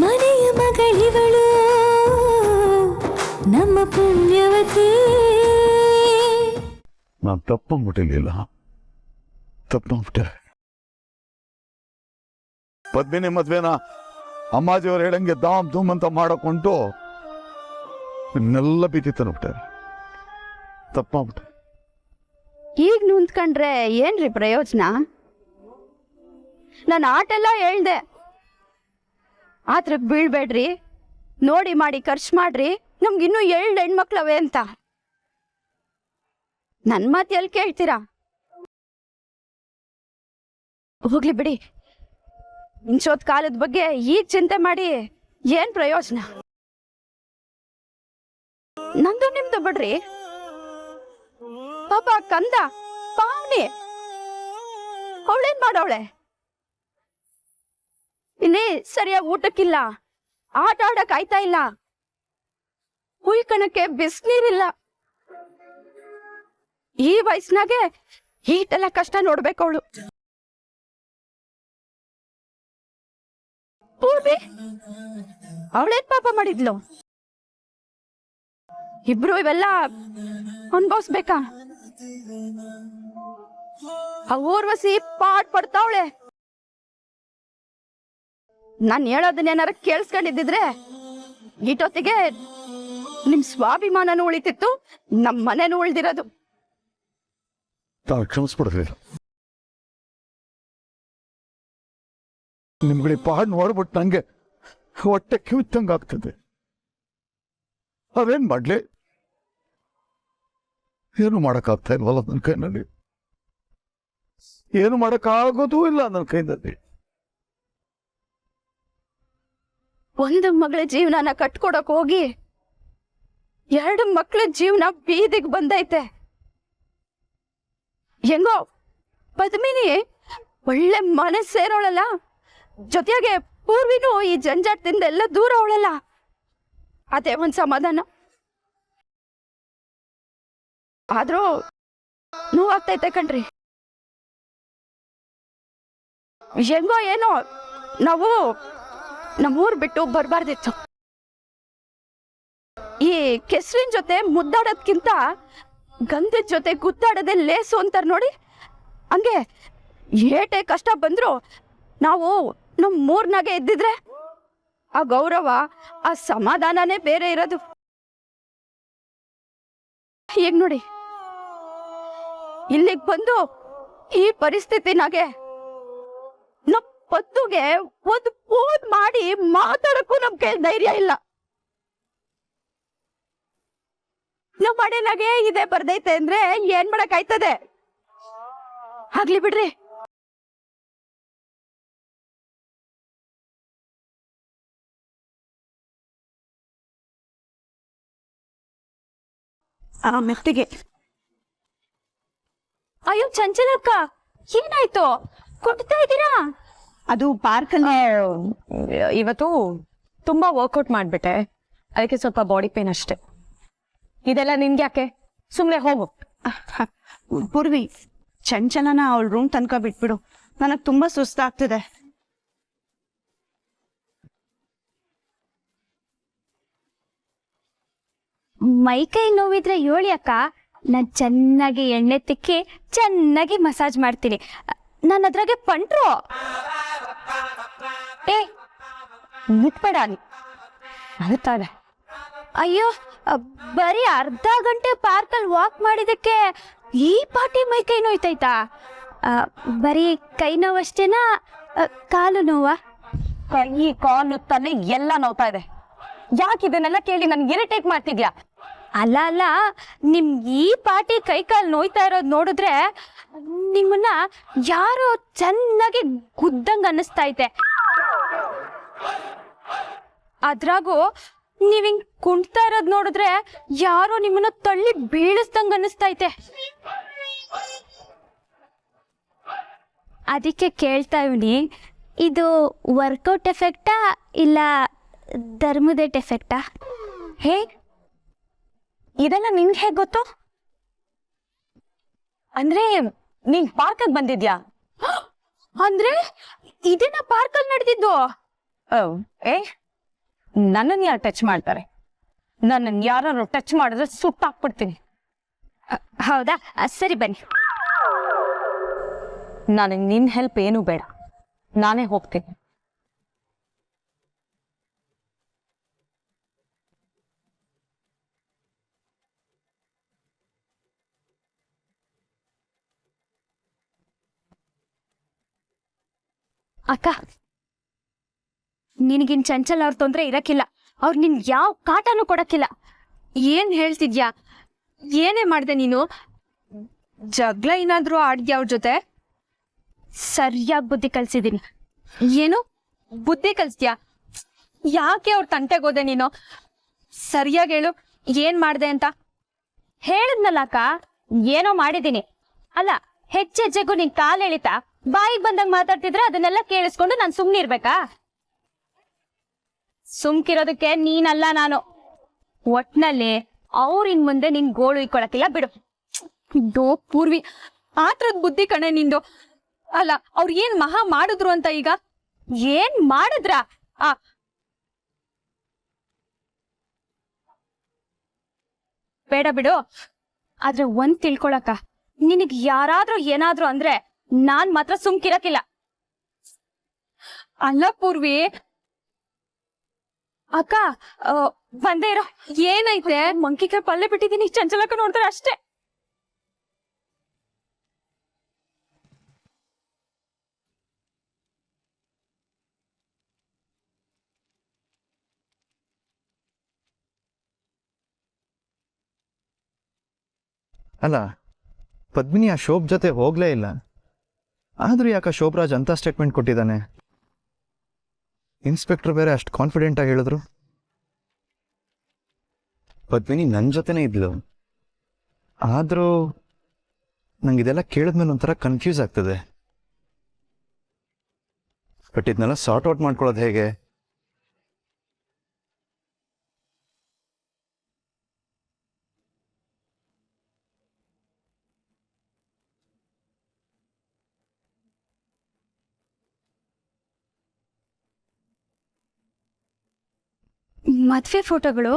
ಮನೆಯ ಮಗಳಿವಳು ನಮ್ಮ ಪುಣ್ಯವತಿ. ನಾನು ತಪ್ಪಂಬಿಟ್ಟಿರ್ಲಿಲ್ಲ, ತಪ್ಪಂಬಿಟ್ಟೆ. ಪದ್ಮಿನಿ ಮದ್ವೆನ ಅಮ್ಮಾಜಿಯವ್ರು ಹೇಳಂಗೆ ದಾಮ್ ಧೂಮ್ ಅಂತ ಮಾಡಕೊಂಡು ಇನ್ನೆಲ್ಲ ಬಿದ್ದಿ ತಂದ್ಬಿಟ್ಟೆ, ತಪ್ಪಂಬಿಟ್ಟೆ. ಈಗ ನಿಂತ್ಕೊಂಡ್ರೆ ಏನ್ರಿ ಪ್ರಯೋಜನ? ನಾನು ಆಟೆಲ್ಲ ಹೇಳ್ದೆ, ಆತ್ರ ಬೀಳ್ಬೇಡ್ರಿ, ನೋಡಿ ಮಾಡಿ ಖರ್ಚು ಮಾಡ್ರಿ, ನಮ್ಗಿನ್ನೂ 2 ಹೆಣ್ಮಕ್ಳವೆ ಅಂತ. ನನ್ನ ಮಾತು ಎಲ್ಲಿ ಕೇಳ್ತೀರಾ? ಹೋಗ್ಲಿ ಬಿಡಿ, ಇಂಚೋತ್ ಕಾಲದ ಬಗ್ಗೆ ಈಗ ಚಿಂತೆ ಮಾಡಿ ಏನ್ ಪ್ರಯೋಜನ? ನಂದು ನಿಮ್ದು ಬಿಡ್ರಿ. ಪಾಪ ಕಂದ ಪಾವನಿ ಅವಳೇನ್ ಮಾಡವಳೆ? ಇಲ್ಲಿ ಸರಿಯಾಗಿ ಊಟಕ್ಕಿಲ್ಲ, ಆಟ ಆಡಕ್ ಆಯ್ತಾ ಇಲ್ಲ, ಹುಯ್ಕಣಕ್ಕೆ ಬಿಸ್ನೀರಿಲ್ಲ. ಈ ವಯಸ್ಸಿನಾಗೆ ಈಟೆಲ್ಲ ಕಷ್ಟ ನೋಡ್ಬೇಕು ಅವಳು. ಪೂರ್ವಿ ಅವಳೇನ್ ಪಾಪ ಮಾಡಿದ್ಲು? ಇಬ್ರು ಇವೆಲ್ಲ ಅನ್ಭವಿಸ್ಬೇಕಾ? ಆ ಊರ್ವಶಿ ಪಾಟ್ ಪಡ್ತಾವಳೆ. ನಾನ್ ಹೇಳೋದನ್ನೇನಾರ ಕೇಳಿಸ್ಕೊಂಡಿದ್ದಿದ್ರೆ ಈಟೊತ್ತಿಗೆ ನಿಮ್ ಸ್ವಾಭಿಮಾನನೂ ಉಳಿತಿತ್ತು, ನಮ್ ಮನೆನೂ ಉಳ್ದಿರೋದು. ತಾವು ಕ್ಷಮಿಸ್ಬಿಡ್ತೀವಿ. ನಿಮ್ಗಳಿ ಪಾಡ್ ನೋಡ್ಬಿಟ್ಟು ನಂಗೆ ಹೊಟ್ಟೆ ಕಿವಿತ್ತಂಗ ಆಗ್ತದೆ. ಅದೇನ್ ಮಾಡ್ಲಿ, ಏನು ಮಾಡಕ್ಕಾಗ್ತಾ ಇಲ್ವಲ್ಲ ನನ್ನ ಕೈನಲ್ಲಿ, ಏನು ಮಾಡಕ್ಕಾಗೋದೂ ಇಲ್ಲ ನನ್ನ ಕೈನಲ್ಲಿ. ಒಂದು ಮಗಳ ಜೀವನನ ಕಟ್ಕೊಡಕ್ ಹೋಗಿ 2 ಮಕ್ಳ ಜೀವನ ಬೀದಿಗೆ ಬಂದೈತೆ. ಹೆಂಗೋ ಪದ್ಮಿನಿ ಒಳ್ಳೆ ಮನಸ್ಸು ಸೇರೋಳಲ್ಲ, ಜೊತೆಗೆ ಪೂರ್ವಿನೂ ಈ ಜಂಜಾಟದಿಂದ ಎಲ್ಲ ದೂರ ಅವಳಲ್ಲ, ಅದೇ ಒಂದ್ ಸಮಾಧಾನ. ಆದ್ರೂ ನೋವಾಗ್ತೈತೆ ಕಣ್ರಿ. ಹೆಂಗೋ ಏನೋ ನಾವು ನಮ್ಮೂರ್ ಬಿಟ್ಟು ಬರ್ಬಾರ್ದಿತ್ತು. ಈ ಕೆಸರಿನ ಜೊತೆ ಮುದ್ದಾಡೋದ್ಕಿಂತ ಗಂಧದ ಜೊತೆ ಗುದ್ದಾಡೋದೇ ಲೇಸು ಅಂತಾರ ನೋಡಿ, ಹಂಗೆ ಏಟೆ ಕಷ್ಟ ಬಂದ್ರು ನಾವು ನಮ್ ಮೂರ್ನಾಗೆ ಇದ್ದಿದ್ರೆ ಆ ಗೌರವ, ಆ ಸಮಾಧಾನನೇ ಬೇರೆ ಇರೋದು. ಈಗ ನೋಡಿ, ಇಲ್ಲಿಗೆ ಬಂದು ಈ ಪರಿಸ್ಥಿತಿನಾಗೆ ನಮ್ ಪದ್ದುಗೆ ಒಂದು ಫೋನ್ ಮಾಡಿ ಮಾತಾಡಕ್ಕೂ ನಮ್ ಕೈ ಧೈರ್ಯ ಇಲ್ಲ. ನಮ್ ಮನೆನಾಗೆ ಇದೇ ಬರ್ದೈತೆ ಅಂದ್ರೆ ಏನ್ ಮಾಡಕ್ ಆಯ್ತದೆ? ಆಗ್ಲಿ ಬಿಡ್ರಿ. ಮೆತ್ತಿಗೆ. ಅಯ್ಯೋ ಚಂಚಲಕ್ಕ, ಏನಾಯ್ತು? ಕೊಡ್ತಾ ಇದ್ದೀರಾ? ಅದು ಪಾರ್ಕಲ್ಲಿ ಇವತ್ತು ತುಂಬಾ ವರ್ಕೌಟ್ ಮಾಡ್ಬಿಟ್ಟೆ, ಅದಕ್ಕೆ ಸ್ವಲ್ಪ ಬಾಡಿ ಪೇನ್ ಅಷ್ಟೇ. ಇದೆಲ್ಲ ನಿನ್ಗೆ ಯಾಕೆ? ಸುಮ್ನೆ ಹೋಗು. ಪೂರ್ವಿ, ಚಂಚಲನ ಅವಳ ರೂಮ್ ತನಕ ಬಿಟ್ಬಿಡು, ನನಗ್ ತುಂಬಾ ಸುಸ್ತಾಗ್ತಿದೆ. ಮೈಕೈ ನೋವಿದ್ರೆ ಹೇಳಿ ಅಕ್ಕ, ನಾನು ಚೆನ್ನಾಗಿ ಎಣ್ಣೆ ತಿಕ್ಕಿ ಚೆನ್ನಾಗಿ ಮಸಾಜ್ ಮಾಡ್ತೀನಿ. ನಾನು ಅದ್ರಾಗೆ ಪಂಟ್ರು. ನಿಟ್ಬೇಡ ಅಳ್ತಾಳೆ. ಅಯ್ಯೋ, ಬರೀ ಅರ್ಧ ಗಂಟೆ ಪಾರ್ಕಲ್ಲಿ ವಾಕ್ ಮಾಡಿದಕ್ಕೆ ಈ ಪಾಟಿ ಮೈಕೈ ನೋಯ್ತೈತಾ? ಬರೀ ಕೈ ನೋವಷ್ಟೇನಾ, ಕಾಲು ನೋವಾ? ಕೈ ಕಾಲು ತಲೆ ಎಲ್ಲ ನೋವ್ತಾ ಇದೆ. ಯಾಕೆ ಇದನ್ನೆಲ್ಲ ಕೇಳಿ ನನ್ಗೆ ಇರಿಟೇಟ್ ಮಾಡ್ತಿದ್ಯಾ? ಅಲ್ಲ ಅಲ್ಲ, ನಿಮ್ ಈ ಪಾಟಿ ಕೈ ಕಾಲು ನೋಯ್ತಾ ಇರೋದು ನೋಡಿದ್ರೆ ನಿಮ್ಮನ್ನ ಯಾರೋ ಚೆನ್ನಾಗಿ ಗುದ್ದಂಗ ಅನ್ನಿಸ್ತೈತೆ. ಅದ್ರಾಗೂ ನೀವ್ ಹಿಂಗ್ ಕುಂಟ್ತಾ ಇರೋದ್ ನೋಡಿದ್ರೆ ಯಾರೋ ನಿಮ್ಮನ್ನ ತಳ್ಳಿ ಬೀಳಿಸ್ದಂಗ ಅನ್ನಿಸ್ತೈತೆ. ಅದಕ್ಕೆ ಕೇಳ್ತಾ ಇವ್ನಿ, ಇದು ವರ್ಕೌಟ್ ಎಫೆಕ್ಟಾ ಇಲ್ಲ ಧರ್ಮದೇಟ್ ಎಫೆಕ್ಟಾ? ಹೇ, ಇದೆಲ್ಲ ನಿನ್ಗೆ ಹೇಗ್ ಗೊತ್ತು? ಅಂದ್ರೆ ನೀನ್ ಪಾರ್ಕ್ ಬಂದಿದ್ಯಾ? ಅಂದ್ರೆ ಇದನ್ನ ಪಾರ್ಕಲ್ಲಿ ನಡೆದಿದ್ದು? ಏ ನನ್ನನ್ನು ಯಾರು ಟಚ್ ಮಾಡ್ತಾರೆ? ನನ್ನನ್ನು ಯಾರು ಟಚ್ ಮಾಡಿದ್ರೆ ಸುಟ್ಟಾಕ್ಬಿಡ್ತೀನಿ. ಹೌದಾ? ಸರಿ ಬನ್ನಿ. ನನಗೆ ನಿನ್ನ ಹೆಲ್ಪ್ ಏನೂ ಬೇಡ, ನಾನೇ ಹೋಗ್ತೀನಿ. ಅಕ್ಕ, ನಿನಗಿನ್ ಚಂಚಲ ಅವ್ರ ತೊಂದ್ರೆ ಇರಕ್ಕಿಲ್ಲ. ಅವ್ರು ನಿನ್ ಯಾವ ಕಾಟನೂ ಕೊಡಕ್ಕಿಲ್ಲ. ಏನ್ ಹೇಳ್ತಿದ್ಯಾ? ಏನೇ ಮಾಡ್ದೆ ನೀನು? ಜಗಳ ಏನಾದ್ರೂ ಆಡ್ದ್ಯಾ ಅವ್ರ ಜೊತೆ? ಸರಿಯಾಗಿ ಬುದ್ಧಿ ಕಲ್ಸಿದೀನಿ. ಏನು ಬುದ್ಧಿ ಕಲ್ಸ್ದ್ಯಾ? ಯಾಕೆ ಅವ್ರ ತಂಟೆಗೋದೆ ನೀನು? ಸರಿಯಾಗಿ ಹೇಳು, ಏನ್ ಮಾಡ್ದೆ ಅಂತ. ಹೇಳದ್ನಲ್ಲ ಅಕ್ಕ, ಏನೋ ಮಾಡಿದೀನಿ. ಅಲ್ಲ, ಹೆಜ್ಜೆಜ್ಜೆಗೂ ನಿನ್ ಕಾಲ್ ಎಳಿತಾ ಬಾಯಿಗೆ ಬಂದಂಗ್ ಮಾತಾಡ್ತಿದ್ರೆ ಅದನ್ನೆಲ್ಲ ಕೇಳಿಸ್ಕೊಂಡು ನಾನ್ ಸುಮ್ನೆ ಇರ್ಬೇಕಾ? ಸುಮ್ಕಿರೋದಕ್ಕೆ ನೀನಲ್ಲ ನಾನು. ಒಟ್ನಲ್ಲಿ ಅವ್ರಿನ್ ಮುಂದೆ ನಿನ್ ಗೋಳು ಇಕ್ಕೊಳಕಿಲ್ಲ ಬಿಡು. ಡೋ ಪೂರ್ವಿ, ಆತ್ರದ್ ಬುದ್ಧಿ ಕಣೆ ನಿಂದು. ಅಲ್ಲ, ಅವ್ರು ಏನ್ ಮಹಾ ಮಾಡಿದ್ರು ಅಂತ ಈಗ? ಏನ್ ಮಾಡಿದ್ರ? ಆ ಬೇಡ ಬಿಡು. ಆದ್ರೆ ಒಂದ್ ತಿಳ್ಕೊಳಕ್ಕ, ನಿನಗ್ ಯಾರಾದ್ರೂ ಏನಾದ್ರೂ ಅಂದ್ರೆ ನಾನ್ ಮಾತ್ರ ಸುಮ್ಕಿರಕಿಲ್ಲ. ಅಲ್ಲ ಪೂರ್ವಿ. ಅಕ್ಕ, ಬಂದೇ ಇರೋ. ಏನೈತೆ? ಮಂಕಿಗೆ ಪಲ್ಲೆ ಬಿಟ್ಟಿದೀನಿ, ಚಂಚಲಕ್ಕ ನೋಡಿದ್ರೆ ಅಷ್ಟೇ. ಅಲ್ಲ, ಪದ್ಮಿನಿ ಆ ಶೋಭ್ ಜೊತೆ ಹೋಗ್ಲೇ ಇಲ್ಲ. ಆದ್ರೂ ಯಾಕೆ ಶೋಭರಾಜ್ ಅಂತ ಸ್ಟೇಟ್ಮೆಂಟ್ ಕೊಟ್ಟಿದ್ದಾನೆ? ಇನ್ಸ್ಪೆಕ್ಟರ್ ಬೇರೆ ಅಷ್ಟು ಕಾನ್ಫಿಡೆಂಟ್ ಆಗಿ ಹೇಳಿದ್ರು. ಪದ್ಮಿನಿ ನನ್ನ ಜೊತೆನೇ ಇದ್ಲು. ಆದರೂ ನಂಗೆ ಇದೆಲ್ಲ ಕೇಳಿದ್ಮೇಲೆ ಒಂಥರ ಕನ್ಫ್ಯೂಸ್ ಆಗ್ತದೆ. ಬಟ್ ಇದನ್ನೆಲ್ಲ ಸಾರ್ಟ್ ಔಟ್ ಮಾಡ್ಕೊಳ್ಳೋದು ಹೇಗೆ? ಮದ್ವೆ ಫೋಟೋಗಳು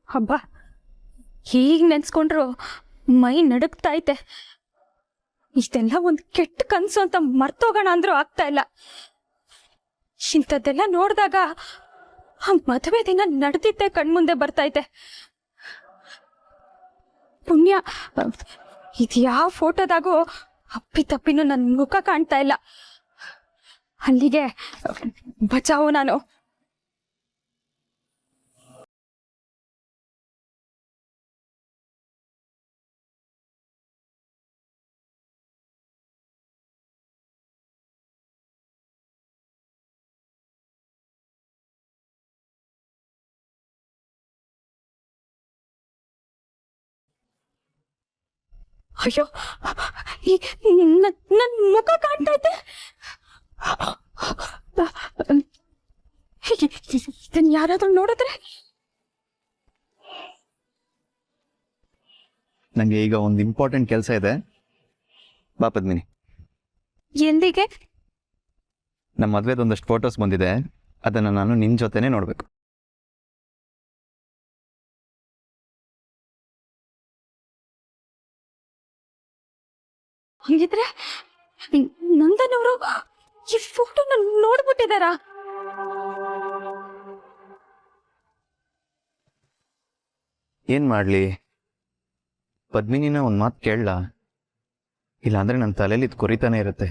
ಹಬ್ಬ, ಹೀಗ್ ನೆನ್ಸ್ಕೊಂಡ್ರು ಮೈ ನಡುಕ್ತಾ ಐತೆ. ಇಷ್ಟೆಲ್ಲ ಒಂದ್ ಕೆಟ್ಟ ಕನ್ಸು ಅಂತ ಮರ್ತೋಗೋಣ ಅಂದ್ರೂ ಆಗ್ತಾ ಇಲ್ಲ. ಇಂಥದ್ದೆಲ್ಲ ನೋಡಿದಾಗ ಆ ಮದುವೆ ದಿನ ನಡೆದಿದ್ದೆ ಕಣ್ಮುಂದೆ ಬರ್ತೈತೆ. ಪುಣ್ಯ, ಇದ್ಯಾವ ಫೋಟೋದಾಗೂ ಅಪ್ಪಿ ತಪ್ಪಿನೂ ನನ್ನ ಮುಖ ಕಾಣ್ತಾ ಇಲ್ಲ. ಅಲ್ಲಿಗೆ ಬಚಾವು ನಾನು. ಅಯ್ಯೋ, ನನ್ ಮುಖ ಕಾಣ್ತಾ ಐತೆ. ಇದನ್ ಯಾರಾದ್ರೂ ನೋಡಿದ್ರೆ? ನನಗೆ ಈಗ ಒಂದು ಇಂಪಾರ್ಟೆಂಟ್ ಕೆಲಸ ಇದೆ. ಬಾ ಪದ್ಮಿನಿ. ಎಲ್ಲಿಗೆ? ನಮ್ಮ ಮದುವೆದೊಂದಷ್ಟು ಫೋಟೋಸ್ ಬಂದಿದೆ, ಅದನ್ನು ನಾನು ನಿನ್ನ ಜೊತೆನೇ ನೋಡಬೇಕು. ಹಂಗಿದ್ರೆ ನಂದನವರು ಈ ಫೋಟೋನ ನೋಡ್ಬಿಟ್ಟಿದಾರಾ? ಏನ್ ಮಾಡ್ಲಿ? ಪದ್ಮಿನಿನ ಒಂದ್ ಮಾತು ಕೇಳಲ್ಲ, ಇಲ್ಲಾಂದ್ರೆ ನನ್ನ ತಲೆಯಲ್ಲಿ ಇದು ಕೊರಿತಾನೆ ಇರುತ್ತೆ.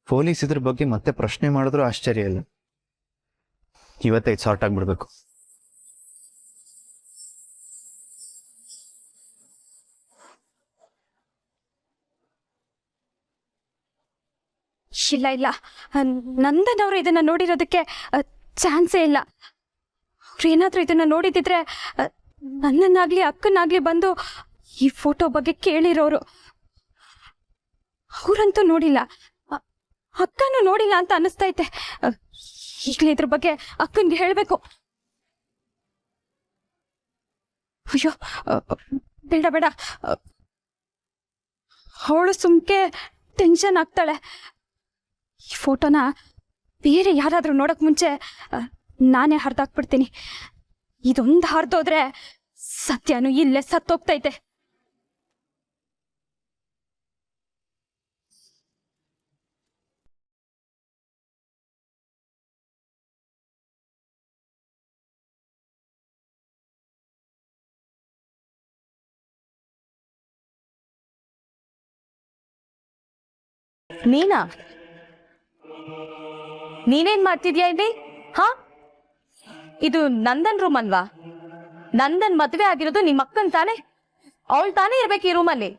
ಪೊಲೀಸ್ ಇದ್ರ ಬಗ್ಗೆ ಮತ್ತೆ ಪ್ರಶ್ನೆ ಮಾಡಿದ್ರು ಆಶ್ಚರ್ಯ ಇಲ್ಲ. ಇವತ್ತೇ ಇದು ಸಾರ್ಟ್ ಆಗ್ಬಿಡ್ಬೇಕು. ಇಲ್ಲ ಇಲ್ಲ, ನಂದನವರು ಇದನ್ನ ನೋಡಿರೋದಕ್ಕೆ ಚಾನ್ಸೇ ಇಲ್ಲ. ಅವ್ರೇನಾದ್ರೂ ಇದನ್ನ ನೋಡಿದಿದ್ರೆ ನನ್ನನ್ನಾಗ್ಲಿ ಅಕ್ಕನಾಗ್ಲಿ ಬಂದು ಈ ಫೋಟೋ ಬಗ್ಗೆ ಕೇಳಿರೋರು. ಅವರಂತೂ ನೋಡಿಲ್ಲ, ಅಕ್ಕನೂ ನೋಡಿಲ್ಲ ಅಂತ ಅನ್ನಿಸ್ತೈತೆ. ಈಗಲೇ ಇದ್ರ ಬಗ್ಗೆ ಅಕ್ಕನ್ಗೆ ಹೇಳ್ಬೇಕು. ಅಯ್ಯೋ ಬೇಡ ಬೇಡ, ಅವಳು ಸುಮ್ಕೆ ಟೆನ್ಷನ್ ಆಗ್ತಾಳೆ. ಈ ಫೋಟೋನ ಬೇರೆ ಯಾರಾದ್ರೂ ನೋಡಕ್ ಮುಂಚೆ ನಾನೇ ಹರಿದಾಕ್ಬಿಡ್ತೀನಿ. ಇದೊಂದು ಹರಿದೋದ್ರೆ ಸತ್ಯನೂ ಇಲ್ಲೇ ಸತ್ತೋಗ್ತೈತೆ. ನೀನಾ? ನೀನೇನ್ ಮಾಡ್ತಿದ್ಯಾ ಇಲ್ಲಿ? ಹಾ, ಇದು ನಂದನ್ ರೂಮ್ ಅಲ್ವಾ? ನಂದನ್ ಮದ್ವೆ ಆಗಿರೋದು ನಿಮ್ಮ ಅಕ್ಕನ್ ತಾನೆ? ಅವಳು ತಾನೇ ಇರ್ಬೇಕು ಈ ರೂಮಲ್ಲಿ.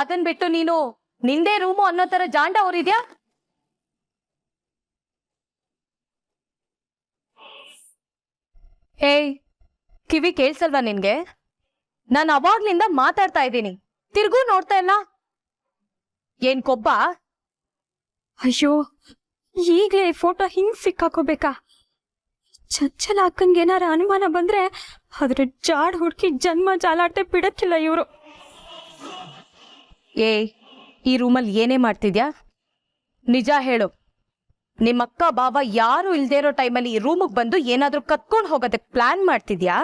ಅದನ್ ಬಿಟ್ಟು ನೀನು ನಿಂದೇ ರೂಮು ಅನ್ನೋ ತರ ಜಾಂಡ ಅವ್ರಿದ್ಯಾ? ಏಯ್, ಕಿವಿ ಕೇಳ್ಸಲ್ವಾ ನಿನ್ಗೆ? ನಾನು ಅವಾಗ್ಲಿಂದ ಮಾತಾಡ್ತಾ ಇದ್ದೀನಿ, ತಿರ್ಗೂ ನೋಡ್ತಾ ಇಲ್ಲ. ಏನ್ ಕೊಬ್ಬ? ಅಯ್ಯೋ, ಈಗಲೇ ಈ ಫೋಟೋ ಹಿಂಗ್ ಸಿಕ್ಕಾಕೋಬೇಕಾ? ಚಂಚಲ ಅಕ್ಕನ್ಗೆ ಏನಾರ ಅನುಮಾನ ಬಂದ್ರೆ ಅದ್ರ ಜಾಡ್ ಹುಡುಕಿ ಜನ್ಮ ಜಾಲಾಡ್ತೆ ಬಿಡಕ್ಕಿಲ್ಲ ಇವರು. ಏಯ್, ಈ ರೂಮಲ್ಲಿ ಏನೇ ಮಾಡ್ತಿದ್ಯಾ? ನಿಜ ಹೇಳು. ನಿಮ್ಮಕ್ಕ ಬಾವ ಯಾರು ಇಲ್ದೇ ಇರೋ ಟೈಮಲ್ಲಿ ಈ ರೂಮಿಗೆ ಬಂದು ಏನಾದ್ರೂ ಕತ್ಕೊಂಡು ಹೋಗೋದಕ್ಕೆ ಪ್ಲಾನ್ ಮಾಡ್ತಿದ್ಯಾ?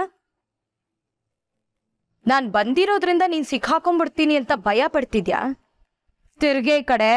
ನಾನ್ ಬಂದಿರೋದ್ರಿಂದ ನೀನ್ ಸಿಕ್ಕಾಕೊಂಡ್ಬಿಡ್ತೀನಿ ಅಂತ ಭಯ ಪಡ್ತಿದ್ಯಾ? ತಿರ್ಗೆ ಈ ಕಡೆ.